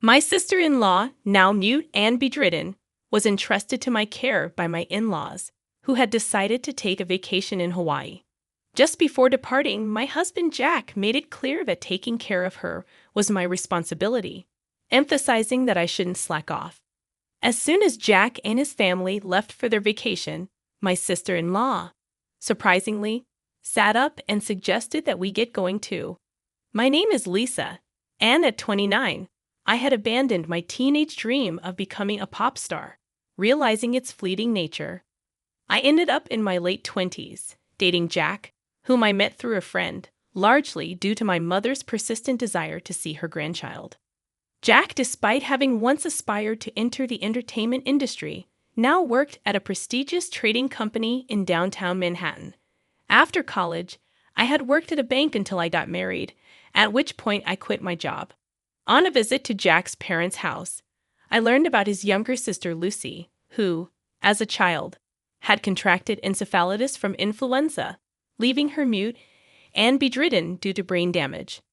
My sister-in-law, now mute and bedridden, was entrusted to my care by my in-laws, who had decided to take a vacation in Hawaii. Just before departing, my husband Jack made it clear that taking care of her was my responsibility, emphasizing that I shouldn't slack off. As soon as Jack and his family left for their vacation, my sister-in-law, surprisingly, sat up and suggested that we get going too. My name is Lisa, and at 29, I had abandoned my teenage dream of becoming a pop star, realizing its fleeting nature. I ended up in my late 20s, dating Jack, whom I met through a friend, largely due to my mother's persistent desire to see her grandchild. Jack, despite having once aspired to enter the entertainment industry, now worked at a prestigious trading company in downtown Manhattan. After college, I had worked at a bank until I got married, at which point I quit my job. On a visit to Jack's parents' house, I learned about his younger sister Lucy, who, as a child, had contracted encephalitis from influenza, leaving her mute and bedridden due to brain damage.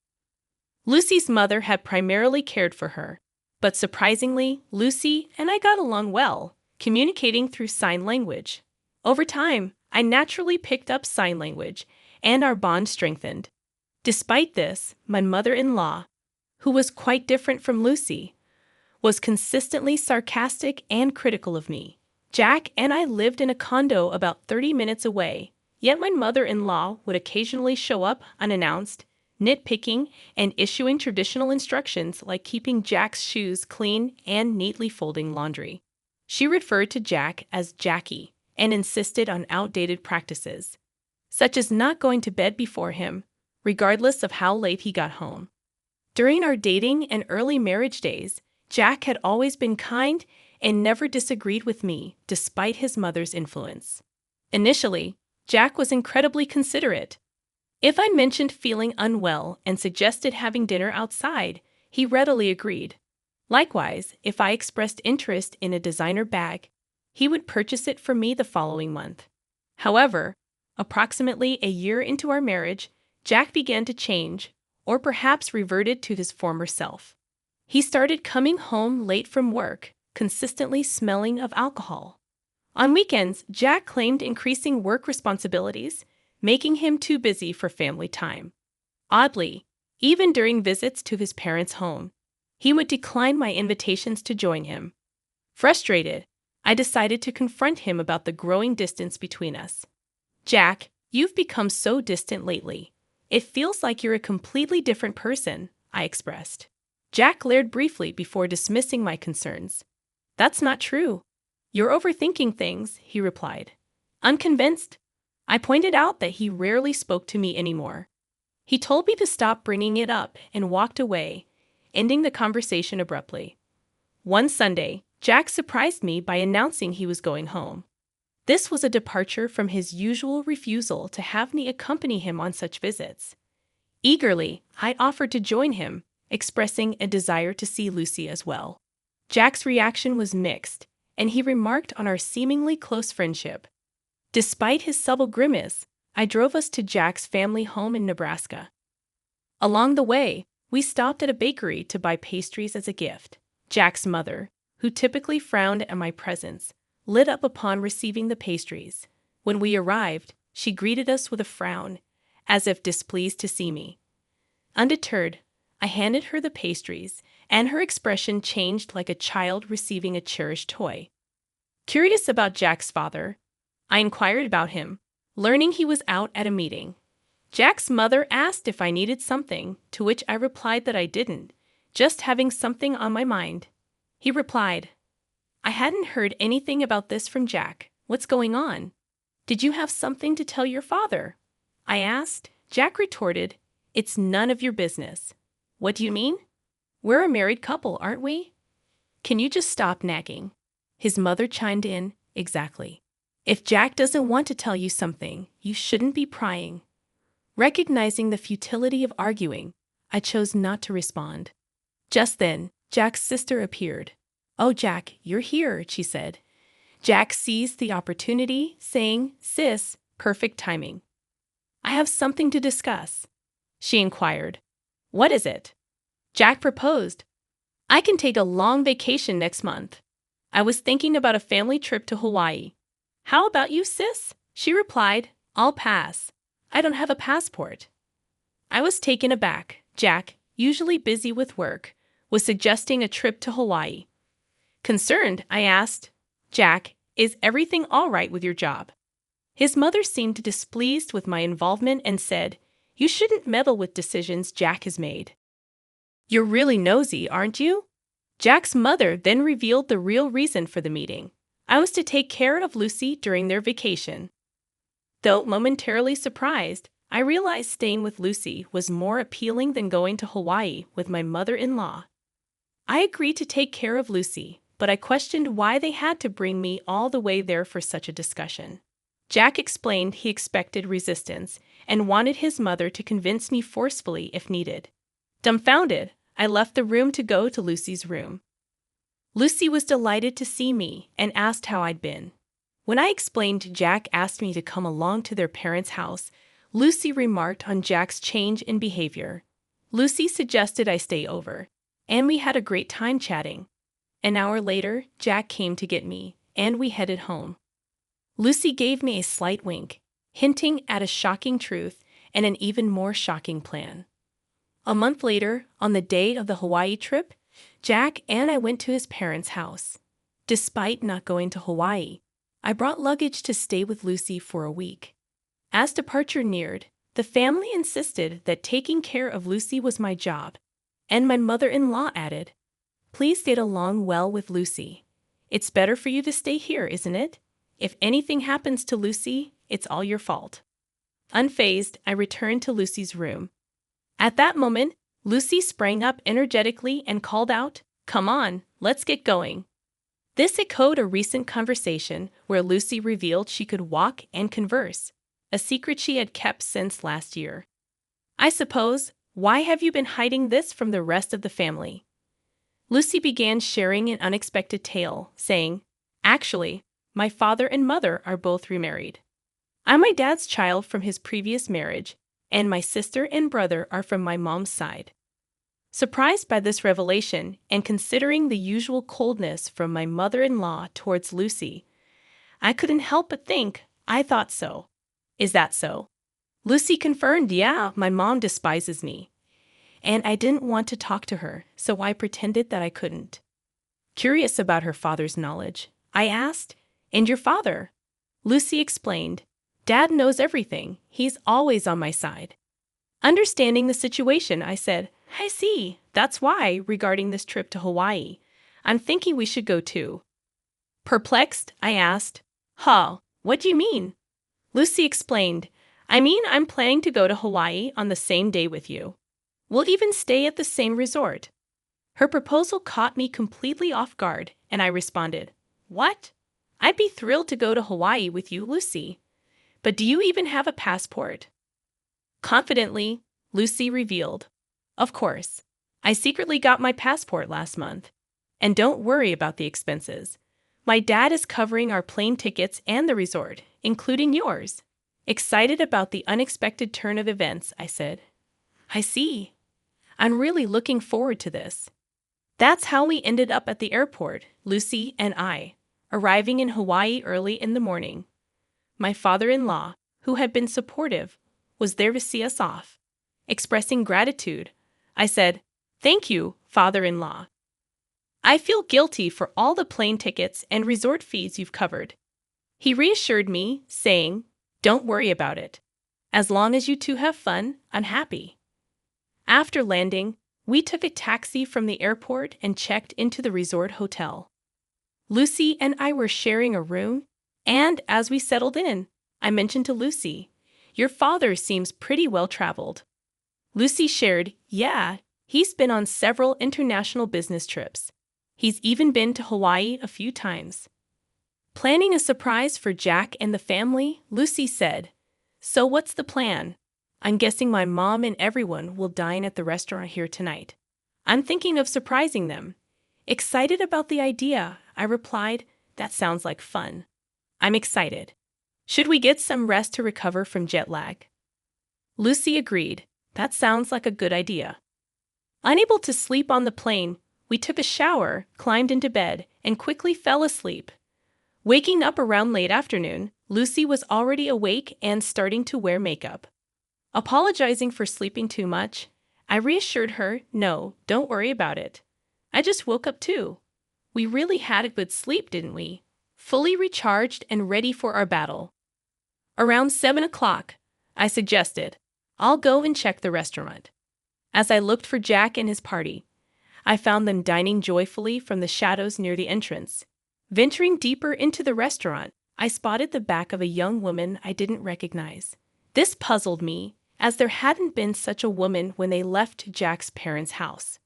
Lucy's mother had primarily cared for her, but surprisingly, Lucy and I got along well, communicating through sign language. Over time, I naturally picked up sign language, and our bond strengthened. Despite this, my mother-in-law, who was quite different from Lucy, was consistently sarcastic and critical of me. Jack and I lived in a condo about 30 minutes away, yet my mother-in-law would occasionally show up unannounced, nitpicking and issuing traditional instructions like keeping Jack's shoes clean and neatly folding laundry. She referred to Jack as Jackie and insisted on outdated practices, such as not going to bed before him, regardless of how late he got home. During our dating and early marriage days, Jack had always been kind and never disagreed with me, despite his mother's influence. Initially, Jack was incredibly considerate. If I mentioned feeling unwell and suggested having dinner outside, he readily agreed. Likewise, if I expressed interest in a designer bag, he would purchase it for me the following month. However, approximately a year into our marriage, Jack began to change, or perhaps reverted to his former self. He started coming home late from work, consistently smelling of alcohol. On weekends, Jack claimed increasing work responsibilities, making him too busy for family time. Oddly, even during visits to his parents' home, he would decline my invitations to join him. Frustrated, I decided to confront him about the growing distance between us. "Jack, you've become so distant lately. It feels like you're a completely different person," I expressed. Jack glared briefly before dismissing my concerns. "That's not true. You're overthinking things," he replied. Unconvinced, I pointed out that he rarely spoke to me anymore. He told me to stop bringing it up and walked away, ending the conversation abruptly. One Sunday, Jack surprised me by announcing he was going home. This was a departure from his usual refusal to have me accompany him on such visits. Eagerly, I offered to join him, expressing a desire to see Lucy as well. Jack's reaction was mixed, and he remarked on our seemingly close friendship. Despite his subtle grimace, I drove us to Jack's family home in Nebraska. Along the way, we stopped at a bakery to buy pastries as a gift. Jack's mother, who typically frowned at my presence, lit up upon receiving the pastries. When we arrived, she greeted us with a frown, as if displeased to see me. Undeterred, I handed her the pastries, and her expression changed like a child receiving a cherished toy. Curious about Jack's father, I inquired about him, learning he was out at a meeting. Jack's mother asked if I needed something, to which I replied that I didn't, just having something on my mind. He replied, "I hadn't heard anything about this from Jack. What's going on? Did you have something to tell your father?" I asked. Jack retorted, "It's none of your business." "What do you mean? We're a married couple, aren't we? Can you just stop nagging?" His mother chimed in, "Exactly. If Jack doesn't want to tell you something, you shouldn't be prying." Recognizing the futility of arguing, I chose not to respond. Just then, Jack's sister appeared. "Oh, Jack, you're here," she said. Jack seized the opportunity, saying, "Sis, perfect timing. I have something to discuss." She inquired, "What is it?" Jack proposed, I can take a long vacation next month. I was thinking about a family trip to Hawaii. How about you, sis? She replied, I'll pass. I don't have a passport. I was taken aback. Jack, usually busy with work, was suggesting a trip to Hawaii. Concerned, I asked, Jack, is everything all right with your job? His mother seemed displeased with my involvement and said, You shouldn't meddle with decisions Jack has made. You're really nosy, aren't you? Jack's mother then revealed the real reason for the meeting. I was to take care of Lucy during their vacation. Though momentarily surprised, I realized staying with Lucy was more appealing than going to Hawaii with my mother-in-law. I agreed to take care of Lucy, but I questioned why they had to bring me all the way there for such a discussion. Jack explained he expected resistance and wanted his mother to convince me forcefully if needed. Dumbfounded, I left the room to go to Lucy's room. Lucy was delighted to see me and asked how I'd been. When I explained Jack asked me to come along to their parents' house, Lucy remarked on Jack's change in behavior. Lucy suggested I stay over, and we had a great time chatting. An hour later, Jack came to get me, and we headed home. Lucy gave me a slight wink, hinting at a shocking truth and an even more shocking plan. A month later, on the day of the Hawaii trip, Jack and I went to his parents' house. Despite not going to Hawaii, I brought luggage to stay with Lucy for a week. As departure neared, the family insisted that taking care of Lucy was my job, and my mother-in-law added, Please get along well with Lucy. It's better for you to stay here, isn't it? If anything happens to Lucy, it's all your fault. Unfazed, I returned to Lucy's room. At that moment, Lucy sprang up energetically and called out, Come on, let's get going. This echoed a recent conversation where Lucy revealed she could walk and converse, a secret she had kept since last year. I suppose, why have you been hiding this from the rest of the family? Lucy began sharing an unexpected tale, saying, Actually, my father and mother are both remarried. I'm my dad's child from his previous marriage, and my sister and brother are from my mom's side. Surprised by this revelation and considering the usual coldness from my mother-in-law towards Lucy, I couldn't help but think, I thought so. Is that so? Lucy confirmed, Yeah, my mom despises me. And I didn't want to talk to her, so I pretended that I couldn't. Curious about her father's knowledge, I asked, And your father? Lucy explained, Dad knows everything. He's always on my side. Understanding the situation, I said, I see. That's why, regarding this trip to Hawaii, I'm thinking we should go too. Perplexed, I asked, what do you mean? Lucy explained, I mean I'm planning to go to Hawaii on the same day with you. We'll even stay at the same resort. Her proposal caught me completely off guard, and I responded, What? I'd be thrilled to go to Hawaii with you, Lucy. But do you even have a passport? Confidently, Lucy revealed, Of course. I secretly got my passport last month. And don't worry about the expenses. My dad is covering our plane tickets and the resort, including yours. Excited about the unexpected turn of events, I said. I see. I'm really looking forward to this. That's how we ended up at the airport, Lucy and I, arriving in Hawaii early in the morning. My father-in-law, who had been supportive, was there to see us off. Expressing gratitude, I said, Thank you, father-in-law. I feel guilty for all the plane tickets and resort fees you've covered. He reassured me, saying, Don't worry about it. As long as you two have fun, I'm happy. After landing, we took a taxi from the airport and checked into the resort hotel. Lucy and I were sharing a room, and as we settled in, I mentioned to Lucy, Your father seems pretty well-traveled. Lucy shared, Yeah, he's been on several international business trips. He's even been to Hawaii a few times. Planning a surprise for Jack and the family, Lucy said, So what's the plan? I'm guessing my mom and everyone will dine at the restaurant here tonight. I'm thinking of surprising them. Excited about the idea, I replied, That sounds like fun. I'm excited. Should we get some rest to recover from jet lag? Lucy agreed. That sounds like a good idea. Unable to sleep on the plane, We took a shower, climbed into bed, and quickly fell asleep. Waking up around late afternoon, Lucy was already awake and starting to wear makeup. Apologizing for sleeping too much, I reassured her, "No, don't worry about it. I just woke up too. We really had a good sleep, didn't we?" Fully recharged and ready for our battle. Around 7 o'clock, I suggested, "I'll go and check the restaurant." As I looked for Jack and his party, I found them dining joyfully from the shadows near the entrance. Venturing deeper into the restaurant, I spotted the back of a young woman I didn't recognize. This puzzled me, as there hadn't been such a woman when they left Jack's parents' house.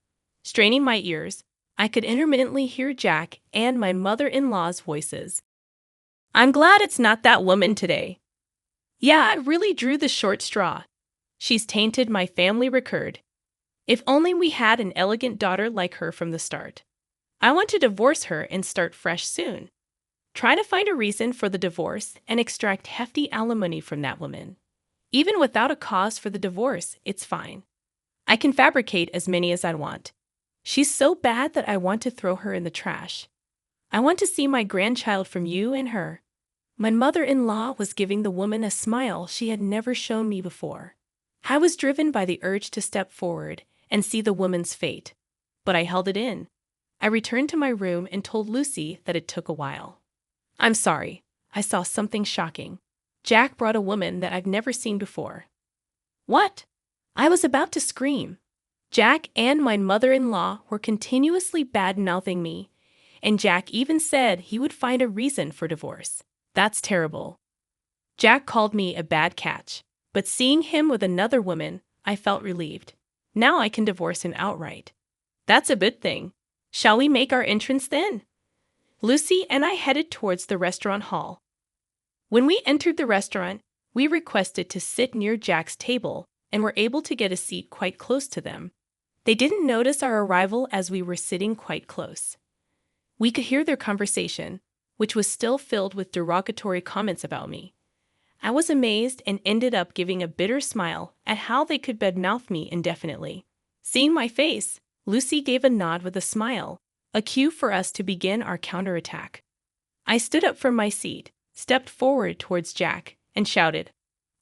Straining my ears, I could intermittently hear Jack and my mother-in-law's voices. "I'm glad it's not that woman today." "Yeah, I really drew the short straw. She's tainted my family record. If only we had an elegant daughter like her from the start. I want to divorce her and start fresh soon. Try to find a reason for the divorce and extract hefty alimony from that woman. Even without a cause for the divorce, it's fine. I can fabricate as many as I want. She's so bad that I want to throw her in the trash. I want to see my grandchild from you and her." My mother-in-law was giving the woman a smile she had never shown me before. I was driven by the urge to step forward and see the woman's fate, but I held it in. I returned to my room and told Lucy that it took a while. "I'm sorry, I saw something shocking. Jack brought a woman that I've never seen before." "What?" I was about to scream. Jack and my mother-in-law were continuously bad-mouthing me, and Jack even said he would find a reason for divorce. That's terrible. Jack called me a bad catch, but seeing him with another woman, I felt relieved. Now I can divorce him outright. That's a good thing. Shall we make our entrance then? Lucy and I headed towards the restaurant hall. When we entered the restaurant, we requested to sit near Jack's table and were able to get a seat quite close to them. They didn't notice our arrival as we were sitting quite close. We could hear their conversation, which was still filled with derogatory comments about me. I was amazed and ended up giving a bitter smile at how they could badmouth me indefinitely. Seeing my face, Lucy gave a nod with a smile, a cue for us to begin our counterattack. I stood up from my seat, stepped forward towards Jack, and shouted,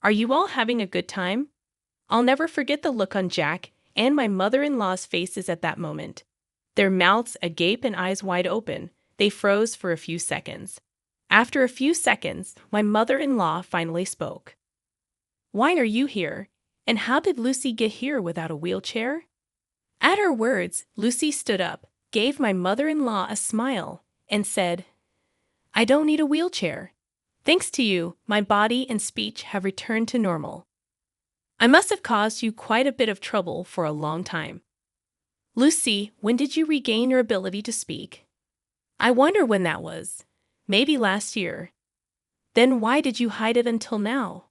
"Are you all having a good time?" I'll never forget the look on Jack and my mother-in-law's faces at that moment. Their mouths agape and eyes wide open, they froze for a few seconds. After a few seconds, my mother-in-law finally spoke. "Why are you here? And how did Lucy get here without a wheelchair?" At her words, Lucy stood up, gave my mother-in-law a smile, and said, "I don't need a wheelchair. Thanks to you, my body and speech have returned to normal. I must have caused you quite a bit of trouble for a long time. Lucy, when did you regain your ability to speak?" "I wonder when that was. Maybe last year." "Then why did you hide it until now?"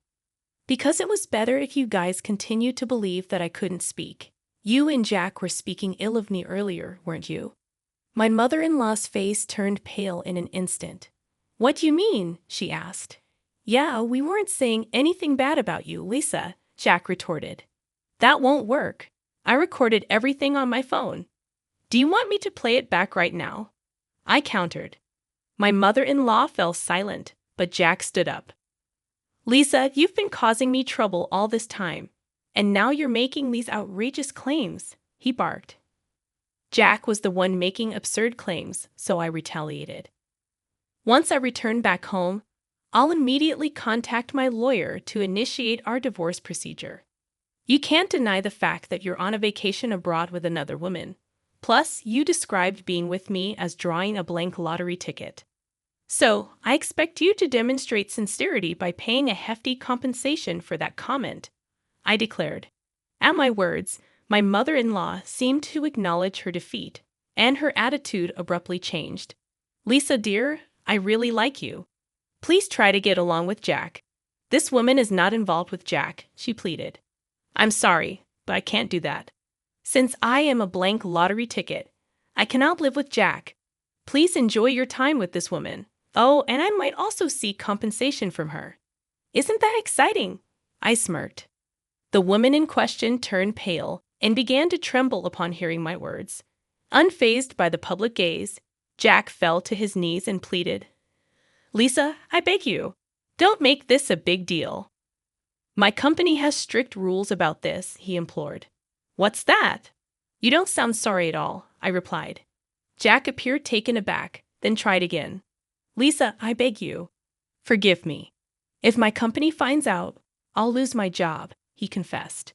"Because it was better if you guys continued to believe that I couldn't speak. You and Jack were speaking ill of me earlier, weren't you?" My mother-in-law's face turned pale in an instant. "What do you mean?" she asked. "Yeah, we weren't saying anything bad about you, Lisa," Jack retorted. "That won't work. I recorded everything on my phone. Do you want me to play it back right now?" I countered. My mother-in-law fell silent, but Jack stood up. "Lisa, you've been causing me trouble all this time, and now you're making these outrageous claims," he barked. Jack was the one making absurd claims, so I retaliated. "Once I return back home, I'll immediately contact my lawyer to initiate our divorce procedure. You can't deny the fact that you're on a vacation abroad with another woman. Plus, you described being with me as drawing a blank lottery ticket. So, I expect you to demonstrate sincerity by paying a hefty compensation for that comment," I declared. At my words, my mother-in-law seemed to acknowledge her defeat, and her attitude abruptly changed. "Lisa, dear, I really like you. Please try to get along with Jack. This woman is not involved with Jack," she pleaded. "I'm sorry, but I can't do that. Since I am a blank lottery ticket, I cannot live with Jack. Please enjoy your time with this woman. Oh, and I might also seek compensation from her." "Isn't that exciting?" I smirked. The woman in question turned pale and began to tremble upon hearing my words. Unfazed by the public gaze, Jack fell to his knees and pleaded, "Lisa, I beg you, don't make this a big deal." "My company has strict rules about this," he implored. "What's that?" "You don't sound sorry at all," I replied. Jack appeared taken aback, then tried again. "Lisa, I beg you. Forgive me. If my company finds out, I'll lose my job," he confessed.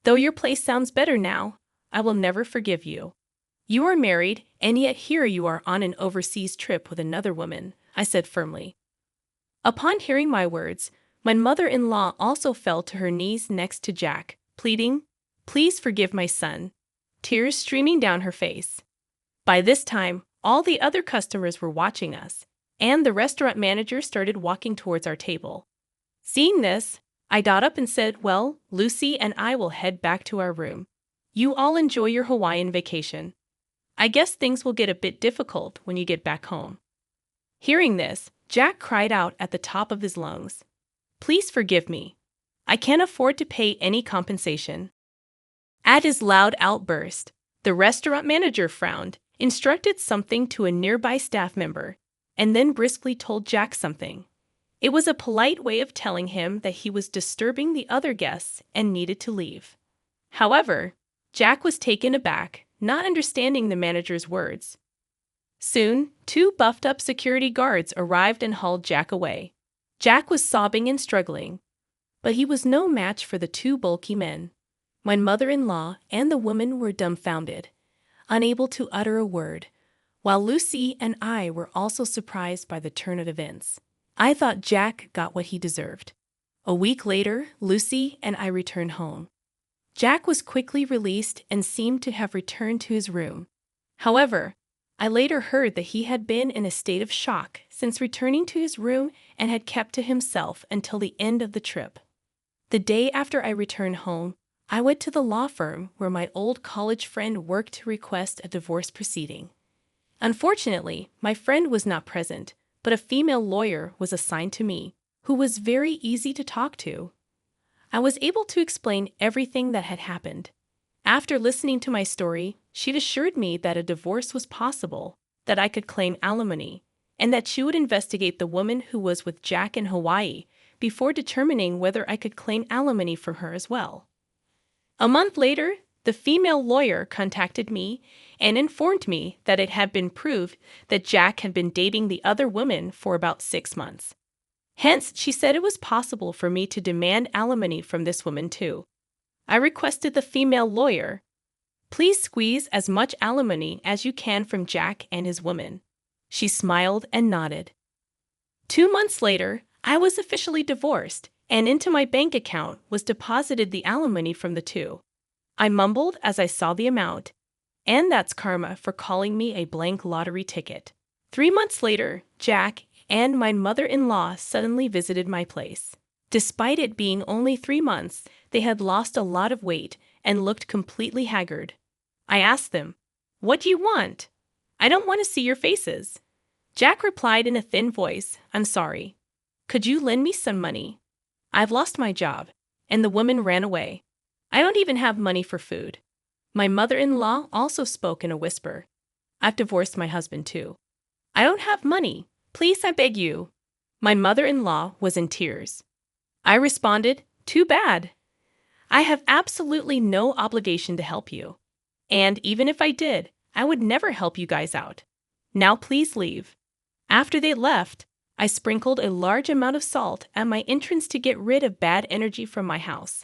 "Though your place sounds better now, I will never forgive you. You are married, and yet here you are on an overseas trip with another woman," I said firmly. Upon hearing my words, my mother-in-law also fell to her knees next to Jack, pleading, "Please forgive my son," tears streaming down her face. By this time, all the other customers were watching us, and the restaurant manager started walking towards our table. Seeing this, I got up and said, "Well, Lucy and I will head back to our room. You all enjoy your Hawaiian vacation. I guess things will get a bit difficult when you get back home." Hearing this, Jack cried out at the top of his lungs, "Please forgive me. I can't afford to pay any compensation." At his loud outburst, the restaurant manager frowned, instructed something to a nearby staff member, and then briskly told Jack something. It was a polite way of telling him that he was disturbing the other guests and needed to leave. However, Jack was taken aback, not understanding the manager's words. Soon, 2 buffed-up security guards arrived and hauled Jack away. Jack was sobbing and struggling, but he was no match for the 2 bulky men. My mother-in-law and the woman were dumbfounded, unable to utter a word, while Lucy and I were also surprised by the turn of events. I thought Jack got what he deserved. A week later, Lucy and I returned home. Jack was quickly released and seemed to have returned to his room. However, I later heard that he had been in a state of shock since returning to his room and had kept to himself until the end of the trip. The day after I returned home, I went to the law firm where my old college friend worked to request a divorce proceeding. Unfortunately, my friend was not present, but a female lawyer was assigned to me, who was very easy to talk to. I was able to explain everything that had happened. After listening to my story, she'd assured me that a divorce was possible, that I could claim alimony, and that she would investigate the woman who was with Jack in Hawaii before determining whether I could claim alimony from her as well. A month later, the female lawyer contacted me and informed me that it had been proved that Jack had been dating the other woman for about 6 months. Hence, she said it was possible for me to demand alimony from this woman too. I requested the female lawyer, "Please squeeze as much alimony as you can from Jack and his woman." She smiled and nodded. 2 months later, I was officially divorced, and into my bank account was deposited the alimony from the 2. I mumbled as I saw the amount, and that's karma for calling me a blank lottery ticket. 3 months later, Jack and my mother-in-law suddenly visited my place. Despite it being only 3 months, they had lost a lot of weight and looked completely haggard. I asked them, "What do you want? I don't want to see your faces." Jack replied in a thin voice, "I'm sorry. Could you lend me some money? I've lost my job," and the woman ran away. "I don't even have money for food." My mother-in-law also spoke in a whisper. "I've divorced my husband too. I don't have money. Please, I beg you." My mother-in-law was in tears. I responded, "Too bad. I have absolutely no obligation to help you. And even if I did, I would never help you guys out. Now please leave." After they left, I sprinkled a large amount of salt at my entrance to get rid of bad energy from my house.